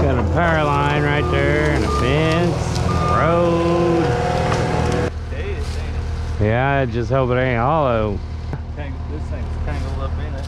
Got a power line right there and a fence, road. Yeah, I just hope it ain't hollow. This thing's tangled up in it.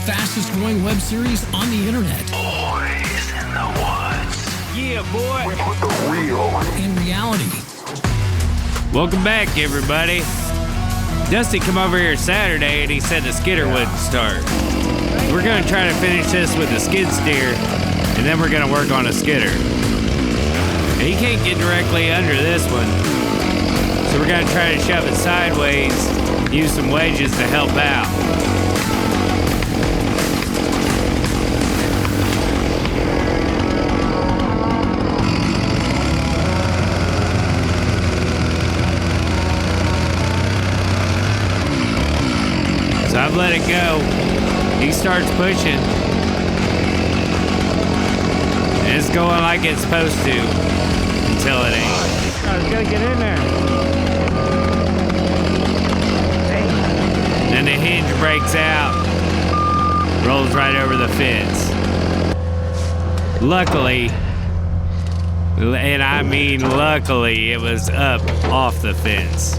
Fastest growing web series on the internet. Boys in the woods. Yeah, boy. We put the real In reality. Welcome back, everybody. Dusty come over here Saturday and he said the skidder wouldn't start. We're gonna try to finish this with the skid steer and then we're gonna work on a skidder. And he can't get directly under this one. So we're gonna try to shove it sideways, use some wedges to help out. So I've let it go. He starts pushing. And it's going like it's supposed to until it ain't. I was gonna get in there. Then the hinge breaks out, rolls right over the fence. Luckily, and I mean luckily, it was up off the fence.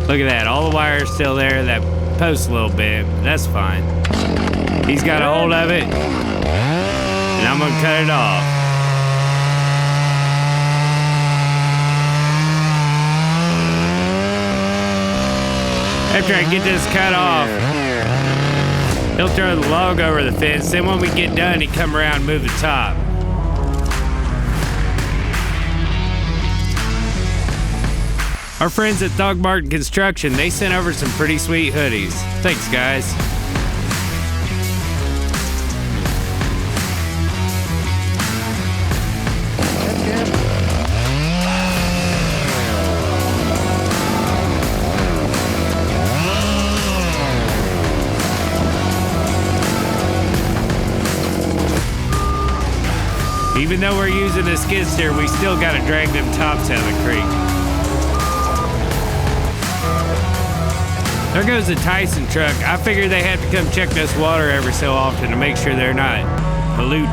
Look at that, all the wire's still there. That post a little bit, that's fine. He's got a hold of it, and I'm gonna cut it off. After I get this cut off, he'll throw the log over the fence. Then when we get done, he come around and move the top. Our friends at Throckmorton Construction, they sent over some pretty sweet hoodies. Thanks, guys. Even though we're using a skid steer, we still gotta drag them tops out of the creek. There goes the Tyson truck. I figured they had to come check this water every so often to make sure they're not polluting.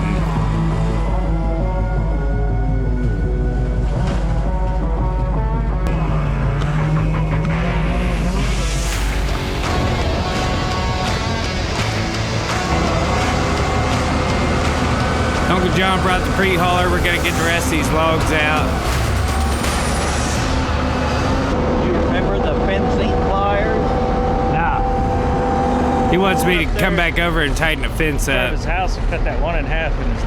Uncle John brought the pre-hauler. We're gonna get the rest of these logs out. You remember the fencing pliers? Nah. He wants me to come back over and tighten the fence up. His house and cut that one in half in his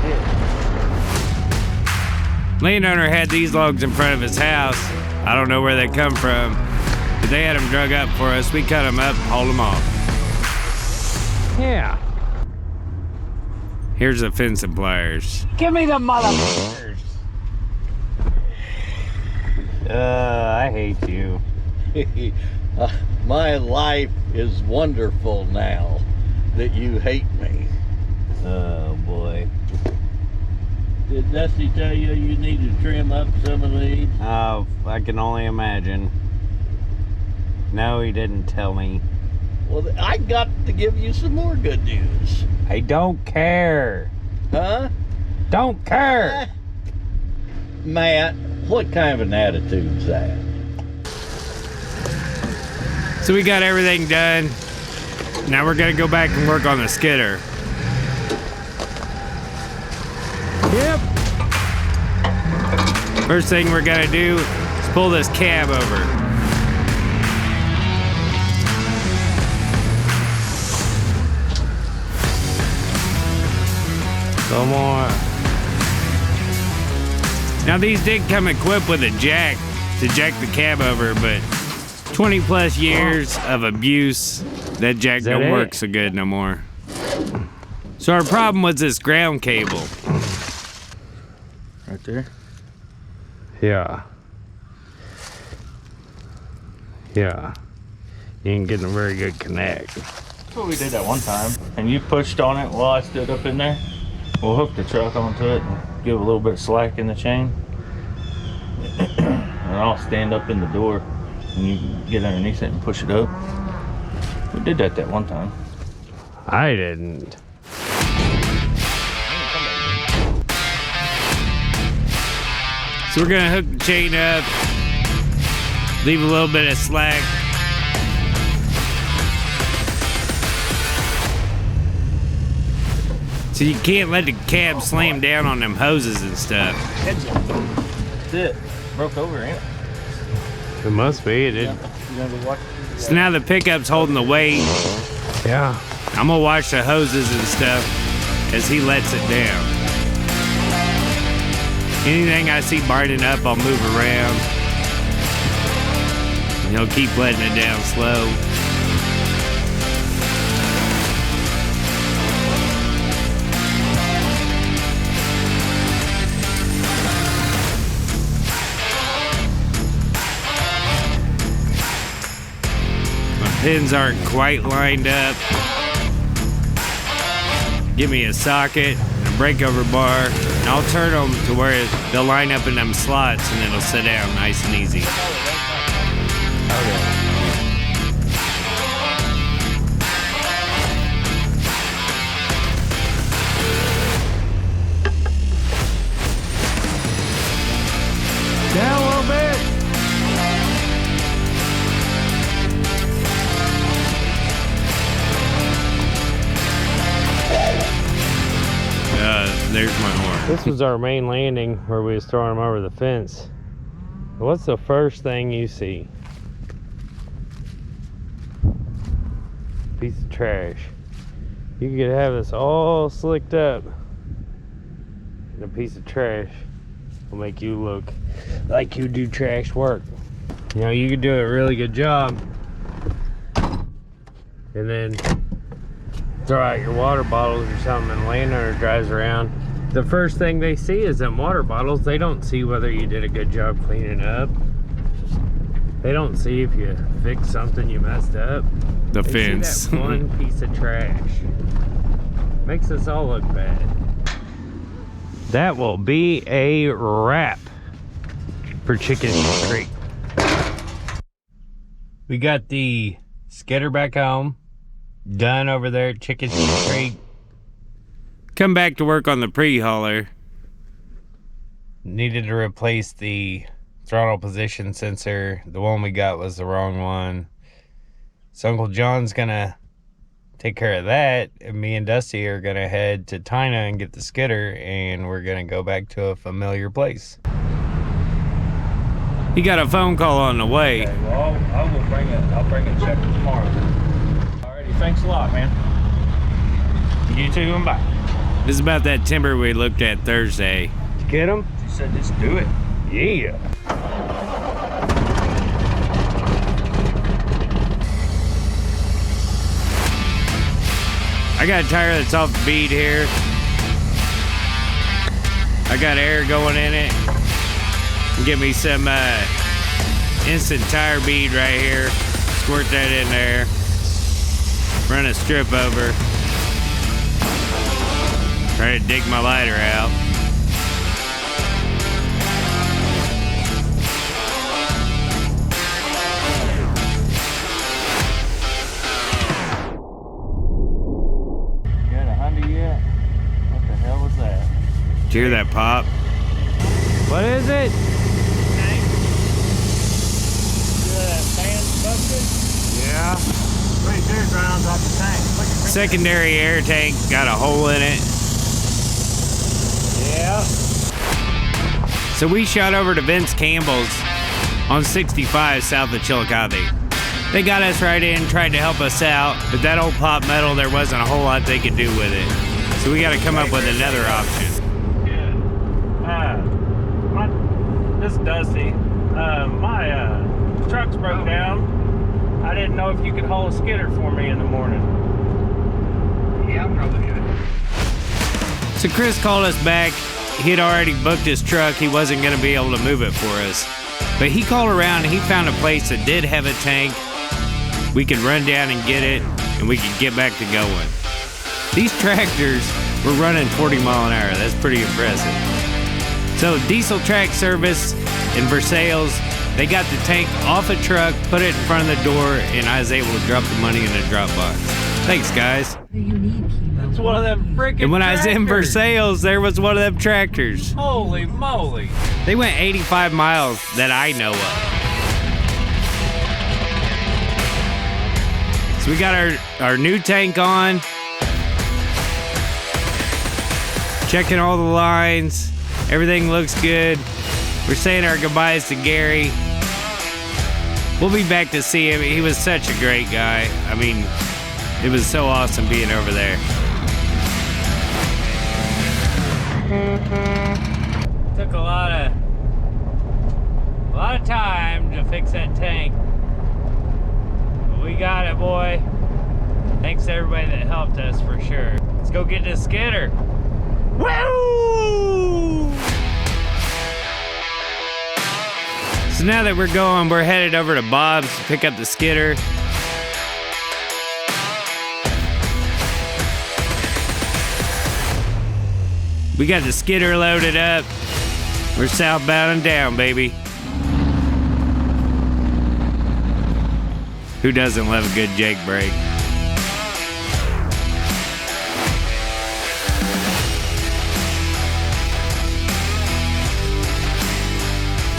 ditch. Landowner had these logs in front of his house. I don't know where they come from, but they had them drug up for us. We cut them up, hauled them off. Yeah. Here's the fencing pliers. Give me the motherfuckers. I hate you. My life is wonderful now that you hate me. Oh boy. Did Dusty tell you you need to trim up some of these? Oh, I can only imagine. No, he didn't tell me. Well, I got to give you some more good news. I don't care. Huh? Don't care. Matt, what kind of an attitude's that? So we got everything done. Now we're gonna go back and work on the skidder. First thing we're gonna do is pull this cab over. Come on. Now these did come equipped with a jack to jack the cab over, but 20 plus years of abuse, that jack don't work so good no more. So our problem was this ground cable. Right there. Yeah. Yeah. You ain't getting a very good connect. That's what we did that one time. And you pushed on it while I stood up in there. We'll hook the truck onto it and give a little bit of slack in the chain. And I'll stand up in the door and you can get underneath it and push it up. We did that one time. I didn't. So we're gonna hook the chain up, leave a little bit of slack. So you can't let the cab slam down on them hoses and stuff. That's it. Broke over, ain't it? It must be. It did. You gonna go watch? So now the pickup's holding the weight. Yeah. I'm gonna watch the hoses and stuff as he lets it down. Anything I see burning up, I'll move around. And he'll keep letting it down slow. My pins aren't quite lined up. Give me a socket and a breakover bar, and I'll turn them to where they'll line up in them slots and it'll sit down nice and easy. Down a little bit. There's my horn. This was our main landing where we was throwing them over the fence. What's the first thing you see? Piece of trash. You could have this all slicked up, and a piece of trash will make you look like you do trash work. You know, you could do a really good job and then throw out your water bottles or something, and landowner drives around. The first thing they see is them water bottles. They don't see whether you did a good job cleaning up. They don't see if you fixed something you messed up. The fence. See that one piece of trash. Makes us all look bad. That will be a wrap for Chicken Creek. We got the Skidder back home. Done over there at Chicken Creek. Come back to work on the pre-hauler. Needed to replace the throttle position sensor. The one we got was the wrong one. So Uncle John's gonna take care of that, and me and Dusty are gonna head to Tina and get the skidder, and we're gonna go back to a familiar place. He got a phone call on the way. Okay, well, I'll bring it check tomorrow. Alrighty, thanks a lot, man. You too, and bye. This is about that timber we looked at Thursday. Did you get him? She said just do it. Yeah. I got a tire that's off the bead here. I got air going in it. Give me some instant tire bead right here. Squirt that in there. Run a strip over. Try to dig my lighter out. You got a Honda yet? What the hell was that? Did you hear that pop? What is it? That fan busted? Yeah. Pretty sure it's right on top of the tank. Secondary air tank got a hole in it. Yeah. So we shot over to Vince Campbell's on 65 south of Chillicothe. They got us right in, tried to help us out, but that old pop metal, there wasn't a whole lot they could do with it. So we got to come up with another option. This is Dusty. My truck's broke down. I didn't know if you could haul a skidder for me in the morning. Yeah, I probably could. So Chris called us back. He had already booked his truck. He wasn't going to be able to move it for us. But he called around and he found a place that did have a tank. We could run down and get it, and we could get back to going. These tractors were running 40 mile an hour. That's pretty impressive. So Diesel Track Service in Versailles, they got the tank off a truck, put it in front of the door, and I was able to drop the money in a drop box. Thanks, guys. It's one of them freaking And when I was in tractors. Versailles, there was one of them tractors. Holy moly. They went 85 miles that I know of. So we got our new tank on. Checking all the lines. Everything looks good. We're saying our goodbyes to Gary. We'll be back to see him. He was such a great guy. I mean, it was so awesome being over there. Took a lot of time to fix that tank. But we got it, boy. Thanks to everybody that helped us for sure. Let's go get this skidder. Woo! So now that we're going, we're headed over to Bob's to pick up the skidder. We got the skidder loaded up. We're southbound and down, baby. Who doesn't love a good Jake break?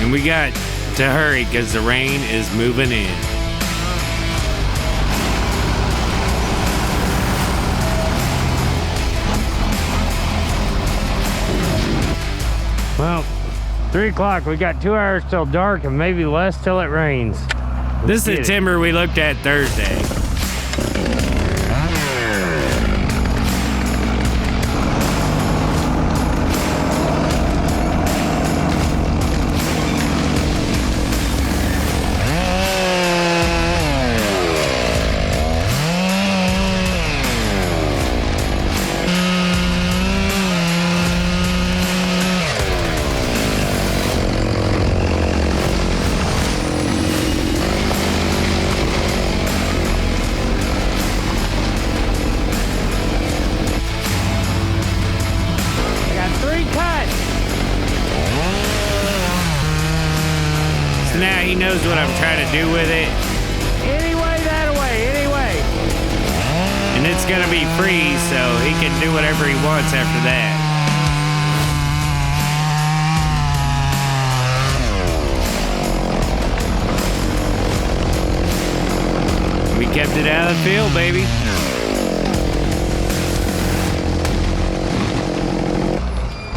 And we got to hurry because the rain is moving in. Well, 3 o'clock, we got 2 hours till dark and maybe less till it rains. This is the timber we looked at Thursday. Now he knows what I'm trying to do with it. Anyway, that way, anyway. And it's gonna be free, so he can do whatever he wants after that. We kept it out of the field, baby.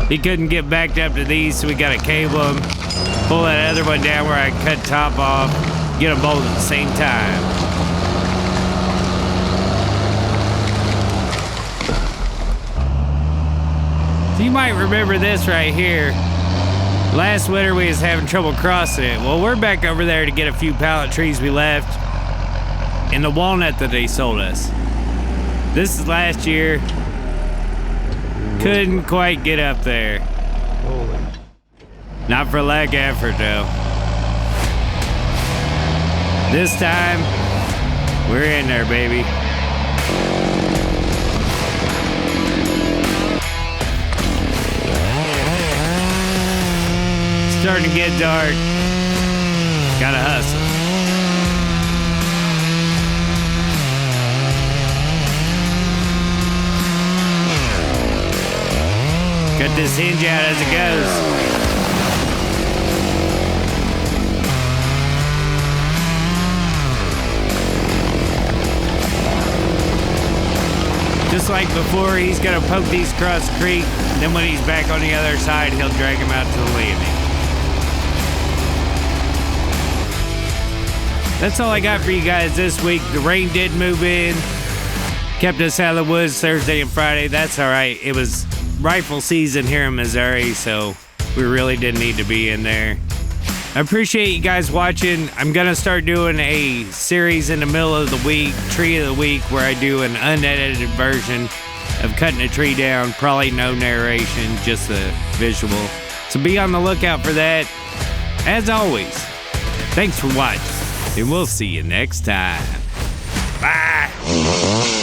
He couldn't get backed up to these, so we gotta cable him. Pull that other one down where I cut top off, get them both at the same time. So you might remember this right here. Last winter we was having trouble crossing it. Well, we're back over there to get a few pallet trees we left and the walnut that they sold us. This is last year. Couldn't quite get up there. Not for lack of effort, though. This time, we're in there, baby. Starting to get dark. Gotta hustle. Cut this hinge out as it goes. Just like before, he's gonna poke these across the creek. Then when he's back on the other side, he'll drag him out to the landing. That's all I got for you guys this week. The rain did move in. Kept us out of the woods Thursday and Friday. That's all right. It was rifle season here in Missouri, so we really didn't need to be in there. I appreciate you guys watching. I'm going to start doing a series in the middle of the week, Tree of the Week, where I do an unedited version of cutting a tree down. Probably no narration, just the visual. So be on the lookout for that. As always, thanks for watching, and we'll see you next time. Bye.